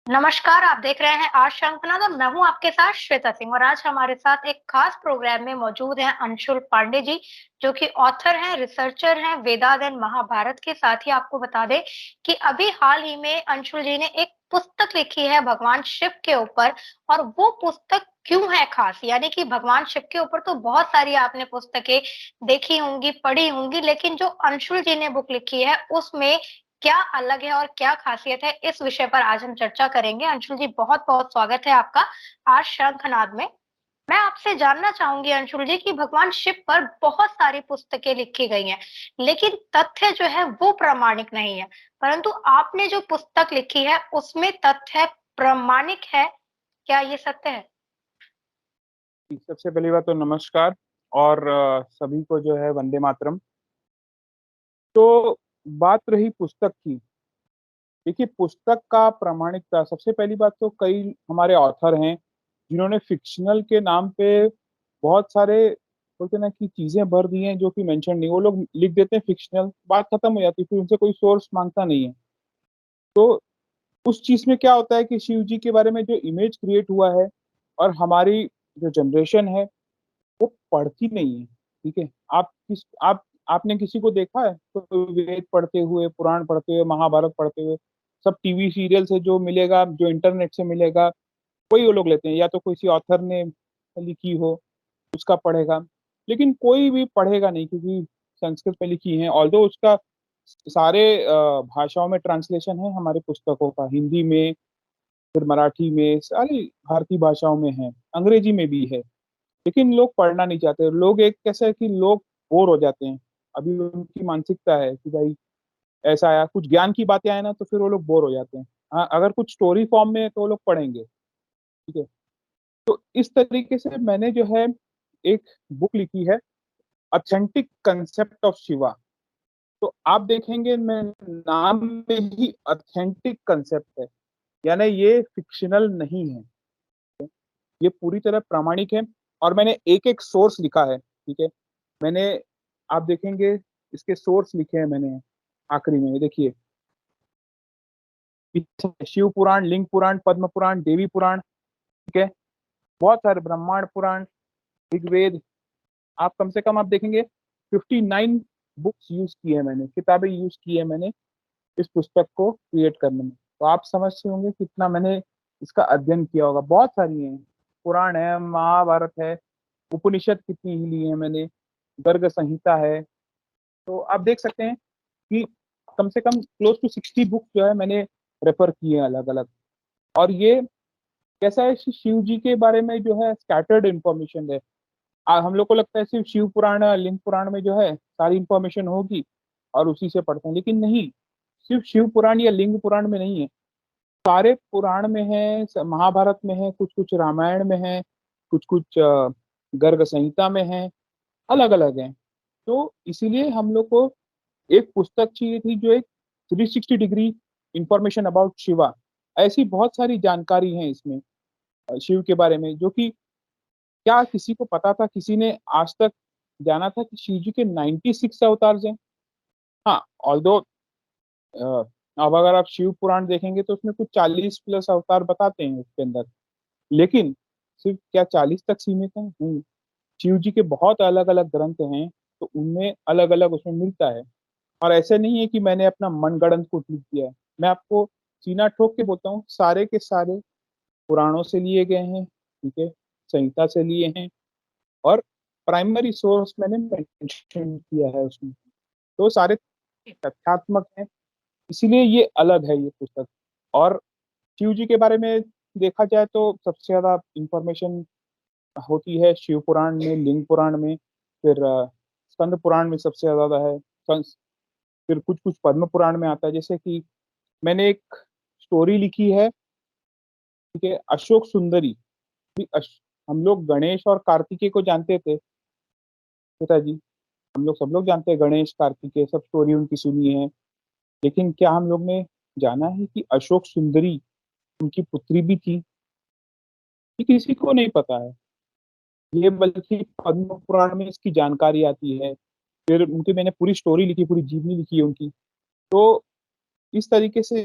नमस्कार, आप देख रहे हैं आज शंखनाद और मैं हूँ आपके साथ श्वेता सिंह और आज हमारे साथ एक खास प्रोग्राम में मौजूद हैं अंशुल पांडे जी, जो कि ऑथर हैं, रिसर्चर हैं, वेदांत एंड महाभारत के। साथ ही आपको बता दें कि अभी हाल ही में अंशुल जी ने एक पुस्तक लिखी है भगवान शिव के ऊपर और वो पुस्तक क्यों है खास, यानी कि भगवान शिव के ऊपर तो बहुत सारी आपने पुस्तकें देखी होंगी, पढ़ी होंगी, लेकिन जो अंशुल जी ने बुक लिखी है उसमें क्या अलग है और क्या खासियत है, इस विषय पर आज हम चर्चा करेंगे। अंशुल जी, बहुत-बहुत स्वागत है आपका आज शंखनाद में। मैं आपसे जानना चाहूँगी अंशुल जी कि भगवान शिव पर बहुत सारी पुस्तकें लिखी गई हैं, लेकिन तथ्य जो है वो प्रामाणिक नहीं है। परंतु आपने जो पुस्तक लिखी है उसमें तथ्य प्रामाणिक है, क्या ये सत्य है? सबसे पहली बात तो नमस्कार और सभी को जो है वंदे मातरम। तो बात रही पुस्तक की। देखिए, पुस्तक का प्रामाणिकता सबसे पहली बात तो कई हमारे ऑथर हैं जिन्होंने फिक्शनल के नाम पे बहुत सारे बोलते हैं ना कि चीजें भर दी हैं जो कि मेंशन नहीं। वो लोग लिख देते हैं फिक्शनल, बात खत्म हो जाती है, फिर उनसे कोई सोर्स मांगता नहीं है। तो उस चीज में क्या होता है कि शिव जी के बारे में जो इमेज क्रिएट हुआ है और हमारी जो जनरेशन है वो पढ़ती नहीं है। ठीक है, आप आपने किसी को देखा है तो वेद पढ़ते हुए, पुराण पढ़ते हुए, महाभारत पढ़ते हुए? सब टीवी सीरियल से जो मिलेगा, जो इंटरनेट से मिलेगा, वही वो लोग लेते हैं, या तो किसी ऑथर ने लिखी हो उसका पढ़ेगा। लेकिन कोई भी पढ़ेगा नहीं क्योंकि संस्कृत में लिखी है। ऑल्दो उसका सारे भाषाओं में ट्रांसलेशन है हमारे पुस्तकों का, हिंदी में, फिर मराठी में, सारी भारतीय भाषाओं में है, अंग्रेजी में भी है। लेकिन लोग पढ़ना नहीं चाहते। लोग एक कैसा है कि लोग बोर हो जाते हैं। अभी उनकी मानसिकता है कि भाई ऐसा आया, कुछ ज्ञान की बातें आए ना तो फिर वो लोग बोर हो जाते हैं। हाँ, अगर कुछ स्टोरी फॉर्म में है तो वो लोग पढ़ेंगे। ठीक है, तो इस तरीके से मैंने जो है एक बुक लिखी है, ऑथेंटिक कंसेप्ट ऑफ शिवा। तो आप देखेंगे मैं नाम में ही ऑथेंटिक कंसेप्ट है, यानी ये फिक्शनल नहीं है, ये पूरी तरह प्रामाणिक है। और मैंने एक एक सोर्स लिखा है। ठीक है, मैंने, आप देखेंगे इसके सोर्स लिखे हैं मैंने आखिरी में, ये देखिए, शिव पुराण, लिंग पुराण, पद्म पुराण, देवी पुराण। ठीक है, बहुत सारे, ब्रह्मांड पुराण, ऋग्वेद। आप कम से कम आप देखेंगे 59 बुक्स यूज की है मैंने, किताबें यूज की है मैंने इस पुस्तक को क्रिएट करने में। तो आप समझते होंगे कितना मैंने इसका अध्ययन किया होगा। बहुत सारी हैं, पुराण है, महाभारत है, उपनिषद कितनी ही ली है मैंने, गर्ग संहिता है। तो आप देख सकते हैं कि कम से कम क्लोज टू 60 बुक्स जो है मैंने रेफर किए हैं अलग अलग। और ये कैसा है कि शिव जी के बारे में जो है स्कैटर्ड इंफॉर्मेशन है। हम लोग को लगता है सिर्फ शिव पुराण, लिंग पुराण में जो है सारी इंफॉर्मेशन होगी और उसी से पढ़ते हैं, लेकिन नहीं। सिर्फ शिव पुराण या लिंग पुराण में नहीं है, सारे पुराण में है, महाभारत में है, कुछ कुछ रामायण में है, कुछ कुछ गर्ग संहिता में है, अलग अलग है। तो इसीलिए हम लोग को एक पुस्तक चाहिए थी जो एक 360 डिग्री इंफॉर्मेशन अबाउट शिवा। ऐसी बहुत सारी जानकारी है इसमें शिव के बारे में, जो कि क्या किसी को पता था, किसी ने आज तक जाना था कि शिव जी के 96 अवतार हैं? हाँ, ऑल्दो अब अगर आप शिव पुराण देखेंगे तो उसमें कुछ 40 प्लस अवतार बताते हैं उसके अंदर। लेकिन सिर्फ क्या 40 तक सीमित है? नहीं, शिव जी के बहुत अलग अलग ग्रंथ हैं, तो उनमें अलग अलग उसमें मिलता है। और ऐसे नहीं है कि मैंने अपना मनगढ़ंत कुछ लिख दिया है। मैं आपको सीना ठोक के बोलता हूँ, सारे के सारे पुराणों से लिए गए हैं। ठीक है, संहिता से लिए हैं, और प्राइमरी सोर्स मैंने मेंशन किया है उसमें। तो सारे तथ्यात्मक हैं, इसीलिए ये अलग है ये पुस्तक। और शिव जी के बारे में देखा जाए तो सबसे ज्यादा इंफॉर्मेशन होती है शिव पुराण में, लिंग पुराण में, फिर स्कंद पुराण में सबसे ज्यादा है। फिर कुछ कुछ पद्म पुराण में आता है। जैसे कि मैंने एक स्टोरी लिखी है, ठीक है, अशोक सुंदरी। भी हम लोग गणेश और कार्तिकेय को जानते थे पिताजी, हम लोग सब लोग जानते हैं गणेश कार्तिकेय, सब स्टोरी उनकी सुनी है। लेकिन क्या हम लोग ने जाना है कि अशोक सुंदरी उनकी पुत्री भी थी? ये किसी को नहीं पता है। ये बल्कि पद्म पुराण में इसकी जानकारी आती है। फिर उनकी मैंने पूरी स्टोरी लिखी, पूरी जीवनी लिखी है उनकी। तो इस तरीके से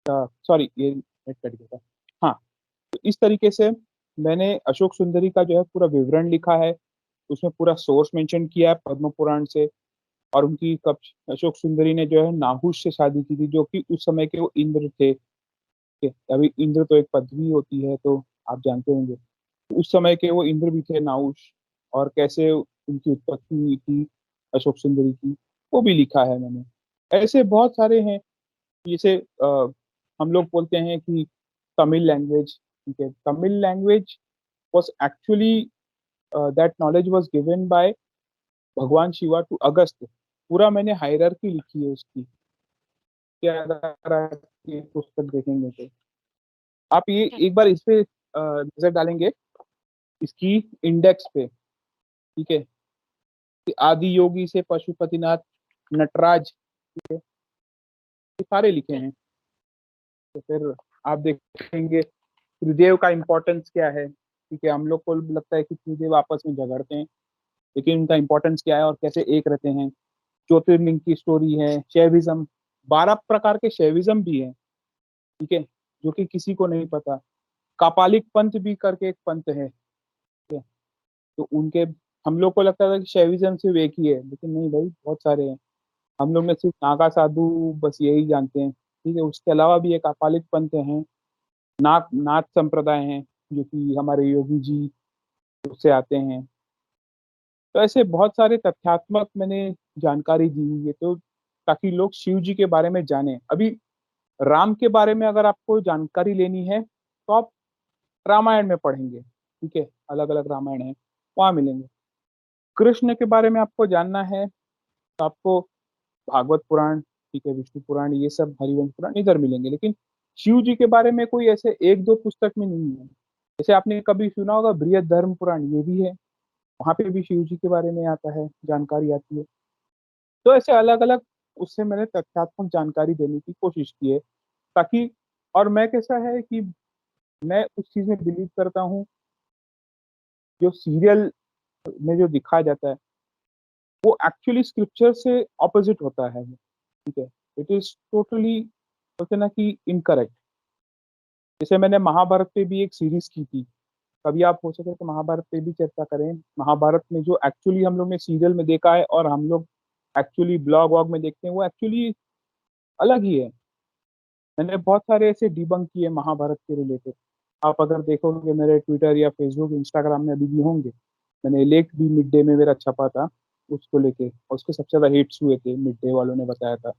सॉरी ये नेट कट गया था। हाँ, तो इस तरीके से मैंने अशोक सुंदरी का जो है पूरा विवरण लिखा है, उसमें पूरा सोर्स मेंशन किया है पद्म पुराण से। और उनकी कब अशोक सुंदरी ने जो है नाहुष से शादी की थी, जो कि उस समय के वो इंद्र थे। ठीक है, अभी इंद्र तो एक पदवी होती है, तो आप जानते होंगे। तो उस समय के वो इंद्र भी थे नाहुष, और कैसे उनकी उत्पत्ति हुई थी अशोक सुंदरी की, वो भी लिखा है मैंने। ऐसे बहुत सारे हैं। जैसे हम लोग बोलते हैं कि तमिल लैंग्वेज, ठीक है, Tamil language was actually that knowledge was given by भगवान शिवा टू अगस्त। पूरा मैंने हायरार्की लिखी है उसकी। क्या अगर आप ये पुस्तक देखेंगे तो आप ये एक बार इस पे नजर डालेंगे, इसकी इंडेक्स पे। ठीक है, कि आदि योगी से पशुपतिनाथ, नटराज, ये सारे लिखे हैं। तो फिर आप देखेंगे त्रिदेव का इम्पोर्टेंस क्या है। ठीक है, हम लोग को लगता है कि त्रिदेव आपस में झगड़ते हैं, लेकिन उनका इम्पोर्टेंस क्या है और कैसे एक रहते हैं। ज्योतिर्लिंग की स्टोरी है। शैविज्म, 12 प्रकार के शैविज्म भी है। ठीक है, जो कि किसी को नहीं पता। कापालिक पंथ भी करके एक पंथ है। ठीक है, तो उनके, हम लोग को लगता था कि शैविज्म सिर्फ एक ही है, लेकिन नहीं भाई, बहुत सारे हैं। हम लोग ने सिर्फ नागा साधु बस यही जानते हैं। ठीक है, उसके अलावा भी एक अकालिक पंथ है, नाथ नाथ संप्रदाय हैं, जो कि हमारे योगी जी उससे आते हैं। तो ऐसे बहुत सारे तथ्यात्मक मैंने जानकारी दी हुई है, तो ताकि लोग शिव जी के बारे में जाने। अभी राम के बारे में अगर आपको जानकारी लेनी है, तो आप रामायण में पढ़ेंगे। ठीक है, अलग अलग रामायण है, वहां मिलेंगे। कृष्ण के बारे में आपको जानना है, तो आपको भागवत पुराण, ठीक है, विष्णु पुराण, ये सब हरिवंश पुराण इधर मिलेंगे। लेकिन शिव जी के बारे में कोई ऐसे एक दो पुस्तक में नहीं है। जैसे आपने कभी सुना होगा बृहद धर्म पुराण, ये भी है, वहां पे भी शिव जी के बारे में आता है, जानकारी आती है। तो ऐसे अलग अलग उससे मैंने तथ्यात्मक जानकारी देने की कोशिश की है, ताकि, और मैं कैसा है कि मैं उस चीज में बिलीव करता हूँ जो सीरियल में जो दिखाया जाता है, वो एक्चुअली स्क्रिप्चर से ऑपोजिट होता है। ठीक है, इट इज टोटली, बोलते हैं ना कि इनकरेक्ट। जैसे मैंने महाभारत पे भी एक सीरीज की थी, कभी आप हो सके तो महाभारत पे भी चर्चा करें। महाभारत में जो एक्चुअली हम लोग ने सीरियल में देखा है और हम लोग एक्चुअली ब्लॉग वॉग में देखते हैं, वो एक्चुअली अलग ही है। मैंने बहुत सारे ऐसे डिबंक किए महाभारत के रिलेटेड। आप अगर देखोगे मेरे ट्विटर या फेसबुक इंस्टाग्राम में अभी भी होंगे, मैंने लेख भी मिड डे में मेरा छपा था उसको लेके, और उसके सबसे ज्यादा हिट्स हुए थे, मिड डे वालों ने बताया था।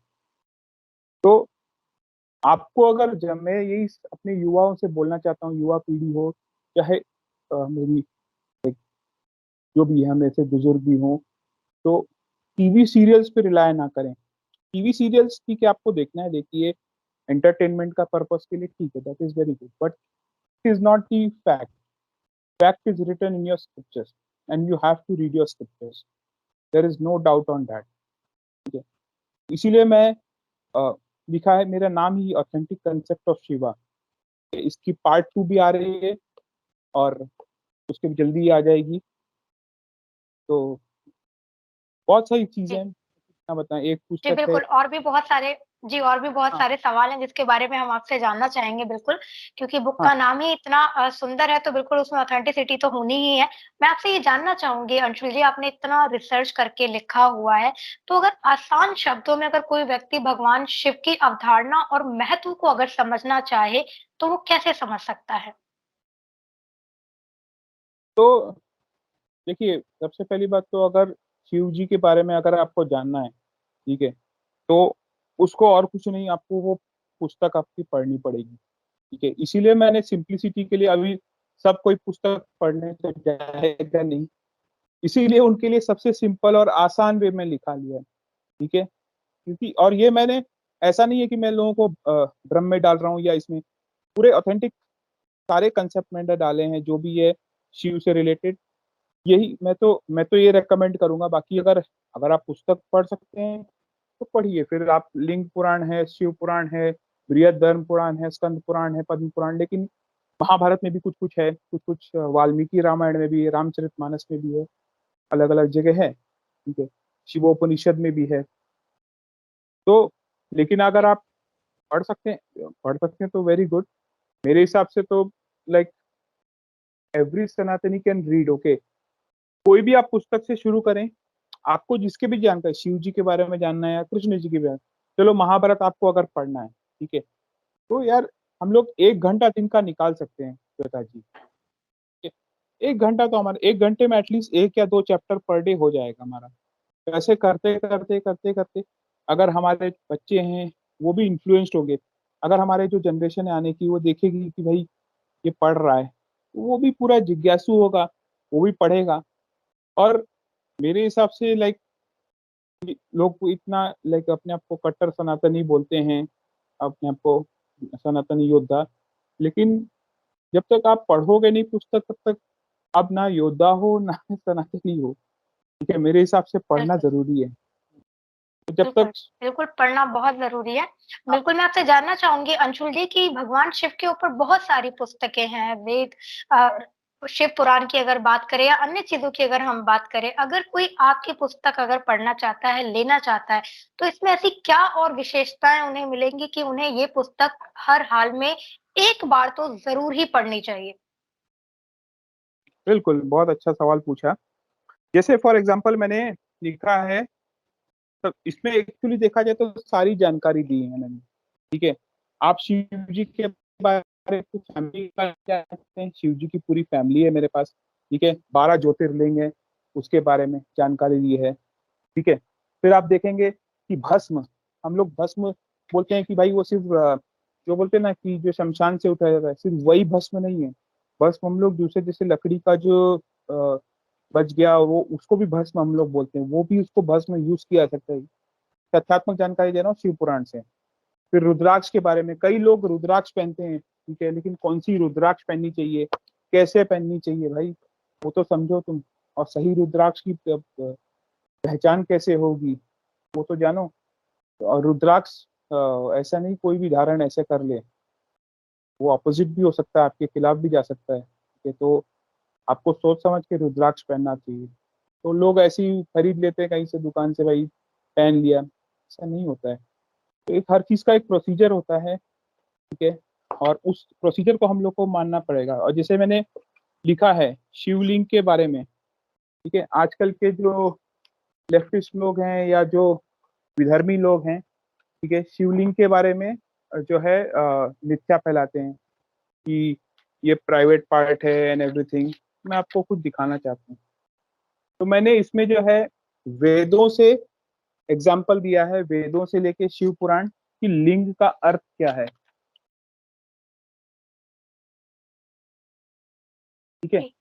तो आपको अगर, जब मैं यही अपने युवाओं से बोलना चाहता हूँ, युवा पीढ़ी हो, चाहे मेरी जो भी है, हम ऐसे बुजुर्ग भी हों, तो टीवी सीरियल्स पे रिलाय ना करें। टीवी सीरियल्स ठीक है, आपको देखना है देखिए, एंटरटेनमेंट का पर्पस के लिए ठीक है, that is very good, but it is not the fact. Fact is written in your scriptures and you have to read your scriptures, there is no doubt on that. ठीक है, इसीलिए मैं लिखा है, मेरा नाम ही ऑथेंटिक कंसेप्ट ऑफ शिवा। इसकी पार्ट 2 भी आ रही है, और उसके भी जल्दी आ जाएगी। तो बहुत सारी चीजें जी। हैं, क्या बताएं, एक जी, पुस्तक है। बिल्कुल, और भी बहुत सारे जी, और भी बहुत हाँ सारे सवाल हैं जिसके बारे में हम आपसे जानना चाहेंगे बिल्कुल, क्योंकि बुक हाँ। का नाम ही इतना सुंदर है, तो बिल्कुल उसमें ऑथेंटिसिटी तो होनी ही है। मैं आपसे ये जानना चाहूँगी अंशुल जी, आपने इतना रिसर्च करके लिखा हुआ है, तो अगर आसान शब्दों में अगर कोई व्यक्ति भगवान शिव की अवधारणा और महत्व को अगर समझना चाहे, तो वो कैसे समझ सकता है? तो देखिए, सबसे पहली बात तो, अगर शिव जी के बारे में अगर आपको जानना है, ठीक है, तो उसको और कुछ नहीं, आपको वो पुस्तक आपकी पढ़नी पड़ेगी। ठीक है, इसीलिए मैंने सिंप्लिसिटी के लिए, अभी सब कोई पुस्तक पढ़ने से जाएगा नहीं, इसीलिए उनके लिए सबसे सिंपल और आसान वे में लिखा लिया है। ठीक है, क्योंकि, और ये मैंने, ऐसा नहीं है कि मैं लोगों को भ्रम में डाल रहा हूँ, या इसमें पूरे ऑथेंटिक सारे कंसेप्ट मैंने डाले हैं जो भी है शिव से रिलेटेड। यही मैं तो ये रेकमेंड करूंगा। बाकी अगर अगर आप पुस्तक पढ़ सकते हैं तो पढ़िए। फिर आप लिंग पुराण है, शिव पुराण है, बृहद धर्म पुराण है, स्कंद पुराण है, पद्म पुराण, लेकिन महाभारत में भी कुछ कुछ है, कुछ कुछ वाल्मीकि रामायण में भी है, रामचरितमानस में भी है, अलग अलग जगह है। ठीक है, शिवोपनिषद में भी है। तो लेकिन अगर आप पढ़ सकते हैं तो वेरी गुड। मेरे हिसाब से तो लाइक एवरी सनातनी कैन रीड, ओके। कोई भी आप पुस्तक से शुरू करें, आपको जिसके भी जानकारी, शिव जी के बारे में जानना है या कृष्ण जी के बारे में, चलो महाभारत आपको अगर पढ़ना है, ठीक है, तो यार हम लोग 1 घंटा दिन का निकाल सकते हैं श्वेता जी। ठीक है? 1 घंटा तो हमारे 1 घंटे में एटलीस्ट 1 या 2 चैप्टर पर डे हो जाएगा हमारा। तो ऐसे करते करते करते करते अगर हमारे बच्चे हैं वो भी इन्फ्लुएंस्ड होंगे, अगर हमारे जो जनरेशन है आने की वो देखेगी कि भाई ये पढ़ रहा है, तो वो भी पूरा जिज्ञासु होगा, वो भी पढ़ेगा। और मेरे हिसाब से लाइक लोग इतना लाइक अपने आप को कट्टर सनातनी बोलते हैं, अपने आप को सनातनी योद्धा, लेकिन जब तक आप पढ़ोगे नहीं पुस्तक तब तक आप ना योद्धा हो ना सनातनी हो। ठीक है, मेरे हिसाब से पढ़ना बिल्कुल, जरूरी है। तो जब बिल्कुल, तक बिल्कुल पढ़ना बहुत ज़रूरी है। आप बिल्कुल, मैं आपसे जानना चाहूँगी अंशुल जी कि भगवान शिव के ऊपर बहुत सारी पुस्तकें हैं, वेद अ, शिव पुराण की अगर बात करें या अन्य चीज़ों की अगर हम बात करें, अगर कोई आपकी पुस्तक अगर पढ़ना चाहता है, लेना चाहता है, तो इसमें ऐसी क्या और विशेषताएँ उन्हें मिलेंगी कि उन्हें ये पुस्तक हर हाल में एक बार तो ज़रूर ही पढ़नी चाहिए? बिल्कुल बहुत अच्छा सवाल पूछा। जैसे फॉर एग्जांपल मैंने लिखा है, तो इसमें एक्चुअली देखा जाए तो सारी जानकारी दी है मैंने। ठीक है, आप शिव जी के बारे में फैमिली का क्या सकते हैं, शिव जी की पूरी फैमिली है मेरे पास। ठीक है, 12 ज्योतिर्लिंग है, उसके बारे में जानकारी दी है। ठीक है, फिर आप देखेंगे कि भस्म, हम लोग भस्म बोलते हैं कि भाई वो सिर्फ जो बोलते हैं ना कि जो शमशान से उठाया जाता है, सिर्फ वही भस्म नहीं है। भस्म हम लोग दूसरे जैसे लकड़ी का जो बच गया वो, उसको भी भस्म हम लोग बोलते हैं, वो भी उसको भस्म यूज किया जा सकता है। तथ्यात्मक जानकारी दे रहा हूँ शिव पुराण से। फिर रुद्राक्ष के बारे में, कई लोग रुद्राक्ष पहनते हैं, ठीक है, लेकिन कौन सी रुद्राक्ष पहननी चाहिए, कैसे पहननी चाहिए भाई, वो तो समझो तुम। और सही रुद्राक्ष की पहचान कैसे होगी, वो तो जानो। और रुद्राक्ष ऐसा नहीं कोई भी धारण ऐसे कर ले, वो अपोजिट भी हो सकता है, आपके खिलाफ भी जा सकता है। ठीक है, तो आपको सोच समझ के रुद्राक्ष पहनना चाहिए। तो लोग ऐसे ही खरीद लेते हैं कहीं से दुकान से, भाई पहन लिया, ऐसा नहीं होता है। तो एक हर चीज का एक प्रोसीजर होता है। ठीक है, और उस प्रोसीजर को हम लोग को मानना पड़ेगा। और जैसे मैंने लिखा है शिवलिंग के बारे में, ठीक है, आजकल के जो लेफ्टिस्ट लोग हैं या जो विधर्मी लोग हैं, ठीक है, शिवलिंग के बारे में जो है मिथ्या फैलाते हैं कि ये प्राइवेट पार्ट है एंड एवरीथिंग। मैं आपको कुछ दिखाना चाहता हूँ। तो मैंने इसमें जो है वेदों से एग्जाम्पल दिया है, वेदों से लेके शिव पुराण की लिंग का अर्थ क्या है। ठीक है, जी,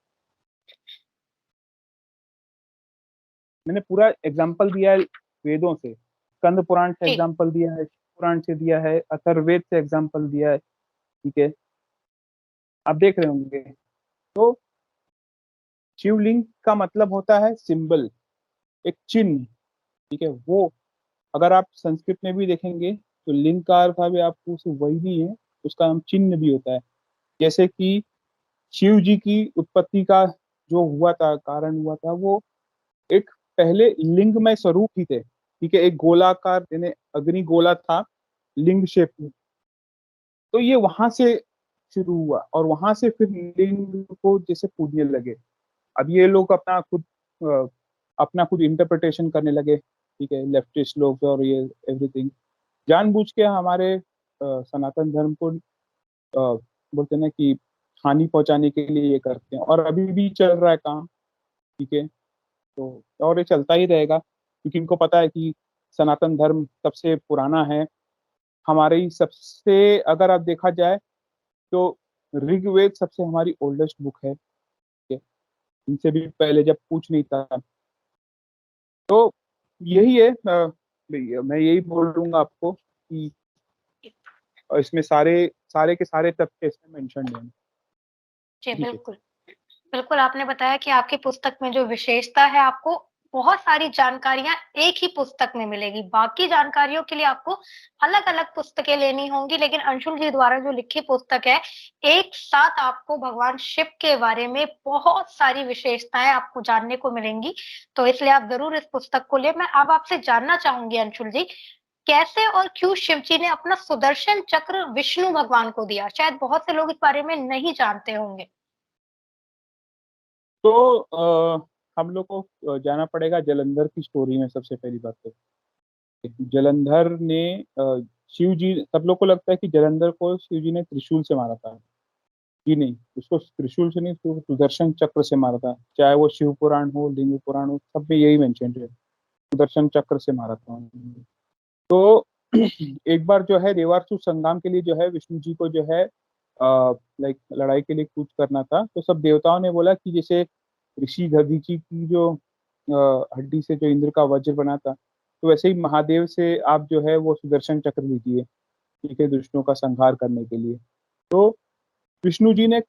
मैंने पूरा एग्जाम्पल दिया है वेदों से, स्कंद पुराण से जी, एग्जाम्पल दिया है, शिव पुराण से दिया है, अथर्ववेद से एग्जाम्पल दिया है। ठीक है, आप देख रहे होंगे। तो शिवलिंग का मतलब होता है सिंबल, एक चिन्ह। ठीक है, वो अगर आप संस्कृत में भी देखेंगे तो लिंग का अर्थ भी आपको वही भी है, उसका नाम चिन्ह भी होता है। जैसे कि शिव जी की उत्पत्ति का जो हुआ था, कारण हुआ था, वो एक पहले लिंगमय स्वरूप ही थे। ठीक है, एक गोलाकार यानी अग्नि गोला था, लिंग शेप में। तो ये वहां से शुरू हुआ और वहां से फिर लिंग को जैसे पूजने लगे। अब ये लोग अपना खुद इंटरप्रिटेशन करने लगे। ठीक है, लेफ्टिस्ट लोग और ये एवरीथिंग जानबूझ के हमारे सनातन धर्म को बोलते हैं ना कि हानि पहुंचाने के लिए ये करते हैं, और अभी भी चल रहा है काम। ठीक है, तो और ये चलता ही रहेगा, क्योंकि इनको पता है कि सनातन धर्म सबसे पुराना है। हमारे ही सबसे, अगर आप देखा जाए तो ऋग्वेद सबसे हमारी ओल्डेस्ट बुक है। ठीक है, इनसे भी पहले जब पूछ नहीं था। तो यही है, भैया, मैं यही बोल दूंगा आपको कि इसमें सारे सारे के सारे तथ्य इसमें मेंशन है। जी, ठीक है। बिल्कुल। बिल्कुल, आपने बताया कि आपकी पुस्तक में जो विशेषता है, आपको बहुत सारी जानकारियाँ एक ही पुस्तक में मिलेगी। बाकी जानकारियों के लिए आपको अलग-अलग पुस्तकें लेनी होंगी, लेकिन अंशुल जी द्वारा जो लिखी पुस्तक है, एक साथ आपको भगवान शिव के बारे में बहुत सारी विशेषताएँ आपको जानने को मिलेंगी। तो इसलिए आप ज़रूर इस पुस्तक को लें। मैं अब आपसे जानना चाहूँगी अंशुल जी कैसे और क्यों शिव जी ने अपना सुदर्शन चक्र विष्णु भगवान को दिया? शायद बहुत से लोग इस बारे में नहीं जानते होंगे। तो हम लोग को जाना पड़ेगा जलंधर की स्टोरी में। सबसे पहली बात तो जलंधर ने शिव जी, सब लोग को लगता है कि जलंधर को शिव जी ने त्रिशूल से मारा था। जी नहीं, उसको त्रिशूल से नहीं, उसको सुदर्शन चक्र से मारा था। चाहे वो शिव पुराण हो, लिंग पुराण हो, सब में यही मेंशन है, सुदर्शन चक्र से मारा था। तो एक बार जो है देवासुर संग्राम के लिए जो है विष्णु जी को जो है लाइक लड़ाई के लिए कूच करना था। तो सब देवताओं ने बोला कि जैसे ऋषि दधीचि की जो हड्डी से जो इंद्र का वज्र बना था, तो वैसे ही महादेव से आप जो है वो सुदर्शन चक्र लीजिए, ठीक है, दुष्टों का संहार करने के लिए। तो विष्णु जी ने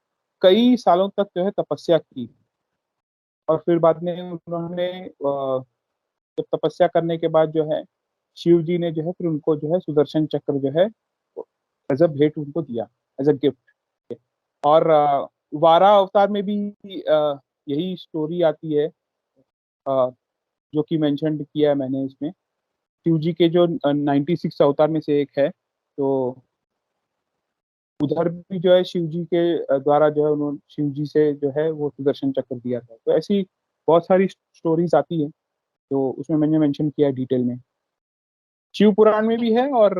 कई सालों तक जो है तपस्या की, और फिर बाद में उन्होंने जब तपस्या करने के बाद जो है शिव जी ने जो है फिर उनको जो है सुदर्शन चक्र जो है एज अ भेंट उनको दिया, एज अ गिफ्ट। और वारा अवतार में भी यही स्टोरी आती है, जो कि मेंशन किया है मैंने इसमें। शिव जी के जो 96 अवतार में से एक है, तो उधर भी जो है शिव जी के द्वारा जो है उन्होंने शिव जी से जो है वो सुदर्शन चक्र दिया था। तो ऐसी बहुत सारी स्टोरीज आती है, तो उसमें मैंने मेंशन किया है डिटेल में। शिव पुराण में भी है, और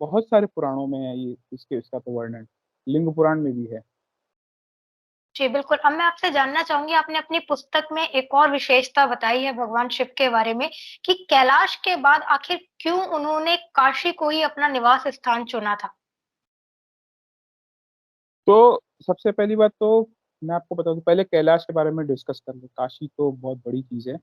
बहुत सारे पुराणों में है ये, इसका तो वर्णन लिंग पुराण में भी है। जी, बिल्कुल। अब मैं आपसे जानना चाहूँगी, आपने अपनी पुस्तक में एक और विशेषता बताई है भगवान शिव के बारे में कि कैलाश के बाद आखिर क्यों उन्होंने काशी को ही अपना निवास स्थान चुना था? तो सबसे पहली बात तो मैं आपको बता दूं, पहले कैलाश के बारे में डिस्कस कर ले। काशी तो बहुत बड़ी चीज है।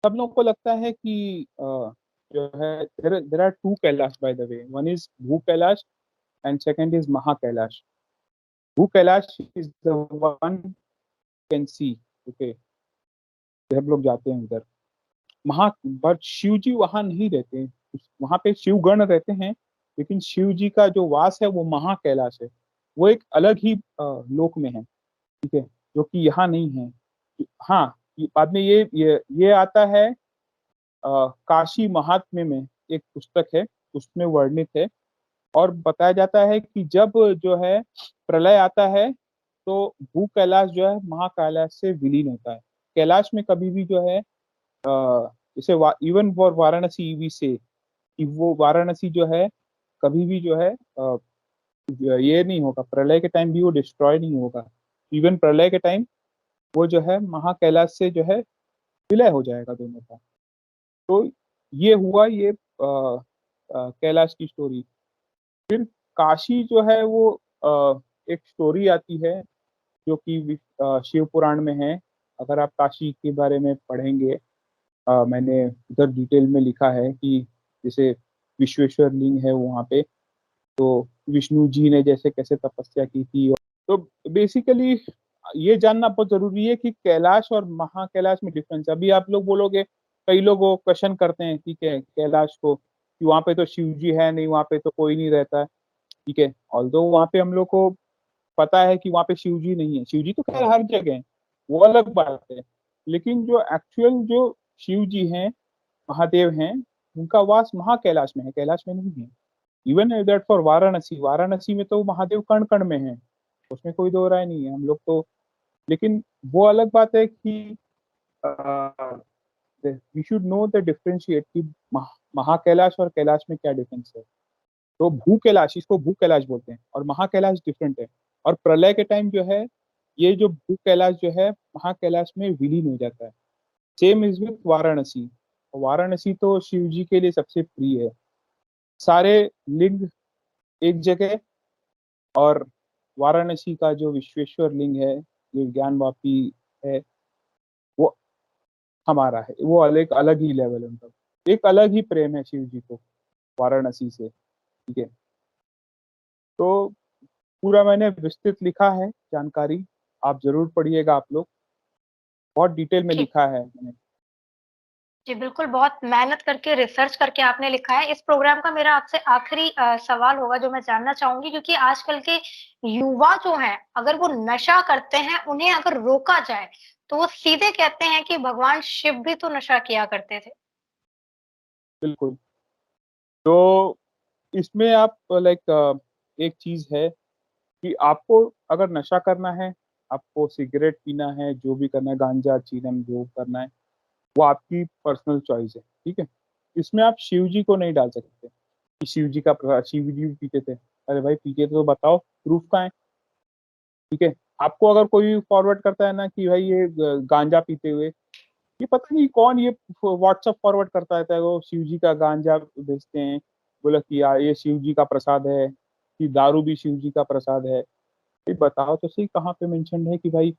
सब लोगों को लगता है कि जो है there are two Kailash by the way, one is Bhu Kailash and second is Maha Kailash. Bhu Kailash is the one can see, okay, हम लोग जाते हैं उधर। महा बट शिव जी वहां नहीं रहते, वहां पे शिव गण रहते हैं, लेकिन शिव जी का जो वास है वो महा कैलाश है। वो एक अलग ही लोक में है, ठीक है, जो कि यहाँ नहीं है। हाँ, बाद में ये आता है काशी महात्म्य में, एक पुस्तक है, उसमें वर्णित है। और बताया जाता है कि जब जो है प्रलय आता है, तो भू कैलाश जो है महाकैलाश से विलीन होता है। कैलाश में कभी भी जो है जैसे इवन फॉर वाराणसी वी से कि वो वाराणसी जो है कभी भी जो है ये नहीं होगा, प्रलय के टाइम भी वो डिस्ट्रॉय नहीं होगा। इवन प्रलय के टाइम वो जो है महाकैलाश से जो है विलय हो जाएगा दोनों का। तो ये हुआ ये कैलाश की स्टोरी। फिर काशी जो है वो एक स्टोरी आती है, जो कि शिव पुराण में है। अगर आप काशी के बारे में पढ़ेंगे, मैंने उधर डिटेल में लिखा है कि जैसे विश्वेश्वर लिंग है वहाँ पे, तो विष्णु जी ने जैसे कैसे तपस्या की थी। तो बेसिकली ये जानना बहुत जरूरी है कि कैलाश और महाकैलाश में डिफरेंस है। अभी आप लोग बोलोगे, कई लोग वो क्वेश्चन करते हैं, ठीक है, कैलाश को कि वहाँ पे तो शिव जी है नहीं, वहाँ पे तो कोई नहीं रहता है, ठीक है। ऑल्दो वहाँ पे हम लोग को पता है कि वहाँ पे शिव जी नहीं है, शिव जी तो खैर हर जगह है, वो अलग बात है। लेकिन जो एक्चुअल जो शिव जी हैं, महादेव हैं, उनका वास महाकैलाश में है, कैलाश में नहीं है। Even that for Varanasi, Varanasi में तो महादेव कण कण में है, उसमें कोई दो राय नहीं है हम लोग तो। लेकिन वो अलग बात है कि we should know the differentiate कि महाकैलाश और कैलाश में क्या डिफरेंस है। तो भू कैलाश, इसको भू कैलाश बोलते हैं, और महाकैलाश डिफरेंट है। और प्रलय के टाइम जो है ये जो भू कैलाश जो है महाकैलाश में विलीन हो जाता है। Same is with Varanasi. Varanasi तो शिव जी के लिए सबसे प्रिय है। सारे लिंग एक जगह, और वाराणसी का जो विश्वेश्वर लिंग है, जो ज्ञानवापी है, वो हमारा है। वो अलग अलग ही लेवल है उनका, एक अलग ही प्रेम है शिव जी को वाराणसी से, ठीक है। तो पूरा मैंने विस्तृत लिखा है जानकारी, आप जरूर पढ़िएगा आप लोग, बहुत डिटेल में ठीक। लिखा है मैंने। जी, बिल्कुल, बहुत मेहनत करके, रिसर्च करके आपने लिखा है। इस प्रोग्राम का मेरा आपसे आखिरी सवाल होगा जो मैं जानना चाहूँगी, क्योंकि आजकल के युवा जो हैं, अगर वो नशा करते हैं, उन्हें अगर रोका जाए, तो वो सीधे कहते हैं कि भगवान शिव भी तो नशा किया करते थे। बिल्कुल। तो इसमें आप लाइक एक चीज है कि आपको अगर नशा करना है, आपको सिगरेट पीना है, जो भी करना है, गांजा, चीरम जो करना है, वो आपकी पर्सनल चॉइस है, ठीक है? इसमें आप शिव जी को नहीं डाल सकते कि शिव जी भी पीते थे। अरे भाई पीते थे तो बताओ, प्रूफ कहाँ है? ठीक है? आपको अगर कोई फॉरवर्ड करता है ना कि भाई ये गांजा पीते हुए, ये पता नहीं कौन ये व्हाट्सएप फॉरवर्ड करता रहता है, वो शिव जी का गांजा बेचते हैं, बोला कि यार ये शिव जी का प्रसाद है, कि दारू भी शिव जी का प्रसाद है। ये बताओ तो सही कहाँ पे मेंशन है कि भाई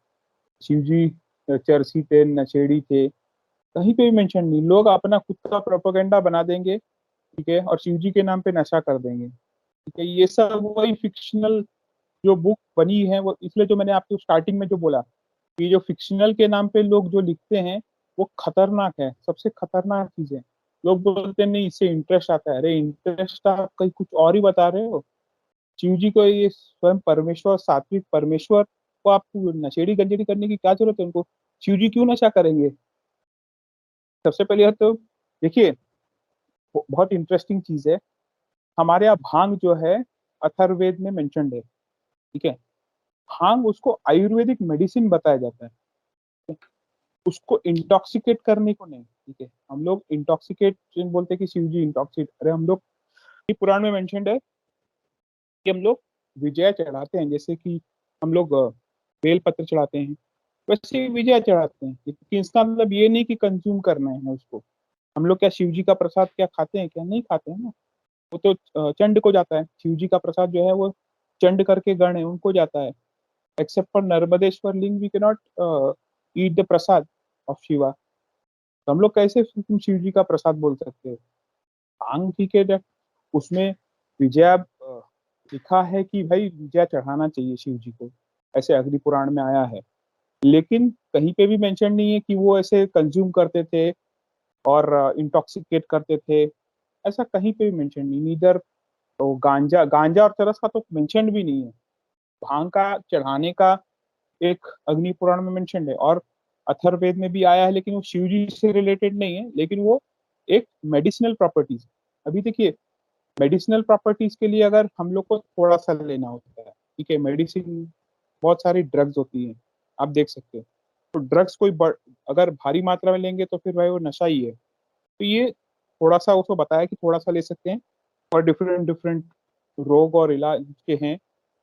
शिव जी चरसी थे, नशेड़ी थे? कहीं पे भी मेंशन नहीं। लोग अपना खुद का प्रोपेगेंडा बना देंगे, ठीक है, और शिव जी के नाम पे नशा कर देंगे, ठीक है। ये सब वही फिक्शनल जो बुक बनी है, वो इसलिए जो मैंने आपको स्टार्टिंग में जो बोला कि जो फिक्शनल के नाम पे लोग जो लिखते हैं वो खतरनाक है, सबसे खतरनाक चीज है। लोग बोलते हैं नहीं इससे इंटरेस्ट आता है, अरे इंटरेस्ट आप कहीं कुछ और ही बता रहे हो। शिव जी को ये स्वयं परमेश्वर, सात्विक परमेश्वर को आप नशेड़ी गंजेड़ी करने की क्या जरूरत है उनको? शिव जी क्यों नशा करेंगे? सबसे पहले बात तो देखिए, बहुत इंटरेस्टिंग चीज है, हमारे यहाँ भांग जो है अथर्ववेद में मेंशन्ड है, ठीक है। भांग उसको आयुर्वेदिक मेडिसिन बताया जाता है, उसको इंटॉक्सिकेट करने को नहीं, ठीक है। हम लोग इंटॉक्सिकेट बोलते हैं कि शिव जी इंटॉक्सिकेट, अरे हम लोग ये पुराण में मेंशन्ड है कि हम लोग विजय चढ़ाते हैं, जैसे कि हम लोग बेल पत्र चढ़ाते हैं, वैसे ही विजय चढ़ाते हैं, लेकिन इसका मतलब ये नहीं कि कंज्यूम करना है उसको। हम लोग क्या शिव जी का प्रसाद क्या खाते हैं? क्या नहीं खाते हैं ना। वो तो चंड को जाता है, शिव जी का प्रसाद जो है वो चंड करके गण है उनको जाता है। Accept for Narmadeshwar linga we can not eat the prasad of Shiva. तो हम लोग कैसे तुम शिव जी का प्रसाद बोल सकते हो? भांग ठीक है, उसमें विजया लिखा है कि भाई विजया चढ़ाना चाहिए शिव जी को, ऐसे अग्नि पुराण में आया है। लेकिन कहीं पे भी मेंशन नहीं है कि वो ऐसे कंज्यूम करते थे और इंटॉक्सिकेट करते थे, ऐसा कहीं पे भी मेंशन नहीं। नीदर तो गांजा गांजा और चरस का तो मेंशन भी नहीं है। भांग का चढ़ाने का एक अग्नि पुराण में मेंशन है और अथर्ववेद में भी आया है, लेकिन वो शिव जी से रिलेटेड नहीं है, लेकिन वो एक मेडिसिनल प्रॉपर्टीज। अभी देखिए, मेडिसिनल प्रॉपर्टीज के लिए अगर हम लोग को थोड़ा सा लेना होता है, ठीक है, मेडिसिन बहुत सारी ड्रग्स होती हैं, आप देख सकते हो। तो ड्रग्स अगर भारी मात्रा में लेंगे तो फिर भाई वो नशा ही है। तो ये थोड़ा सा उसको बताया कि थोड़ा सा ले सकते हैं, और डिफरेंट डिफरेंट रोग और इलाज के हैं,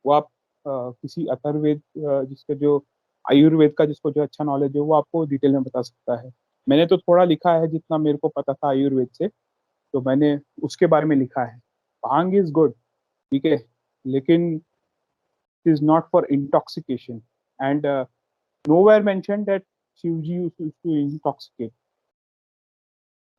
वो आप किसी अथर्ववेद जिसके जो आयुर्वेद का जिसको जो अच्छा नॉलेज है वो आपको डिटेल में बता सकता है। मैंने तो थोड़ा लिखा है जितना मेरे को पता था आयुर्वेद से, तो मैंने उसके बारे में लिखा है। भांग इज गुड, ठीक है, लेकिन is not for intoxication, and nowhere mentioned that Shivji used to intoxicate.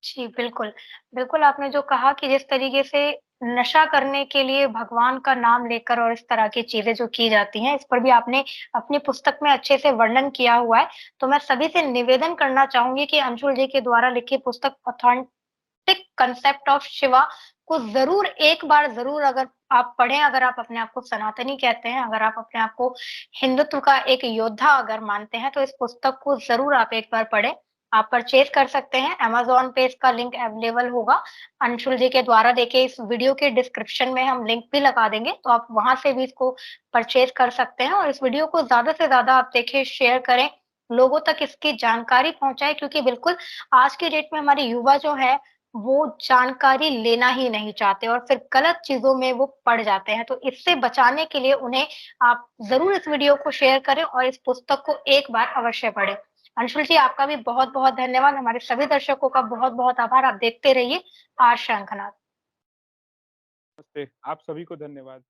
जी, बिल्कुल। बिल्कुल, आपने जो कहा कि जिस तरीके से नशा करने के लिए भगवान का नाम लेकर और इस तरह की चीज़ें जो की जाती हैं, इस पर भी आपने अपनी पुस्तक में अच्छे से वर्णन किया हुआ है। तो मैं सभी से निवेदन करना चाहूँगी कि अंशुल जी के द्वारा लिखी पुस्तक ऑथेंटिक कांसेप्ट ऑफ शिवा को ज़रूर एक बार ज़रूर अगर आप पढ़ें, अगर आप अपने आप को सनातनी कहते हैं, अगर आप अपने आप को हिंदुत्व का एक योद्धा अगर मानते हैं, तो इस पुस्तक को ज़रूर आप एक बार पढ़ें। आप परचेज़ कर सकते हैं, अमेज़न पे इसका लिंक अवेलेबल होगा। अंशुल जी के द्वारा देखिए इस वीडियो के डिस्क्रिप्शन में हम लिंक भी लगा देंगे, तो आप वहाँ से भी इसको परचेज़ कर सकते हैं और इस वीडियो को ज़्यादा से ज़्यादा आप देखिए, शेयर करें, लोगों तक इसकी जानकारी पहुँचाएँ क्योंकि बिल्कुल आज की डेट में हमारे युवा जो है, वो जानकारी लेना ही नहीं चाहते और फिर गलत चीज़ों में वो पड़ जाते हैं। तो इससे बचाने के लिए उन्हें आप ज़रूर इस वीडियो को शेयर करें और इस पुस्तक को एक बार अवश्य पढ़ें। अंशुल जी, आपका भी बहुत-बहुत धन्यवाद। हमारे सभी दर्शकों का बहुत-बहुत आभार। आप देखते रहिए आर शंखनाद। नमस्ते, आप सभी को धन्यवाद।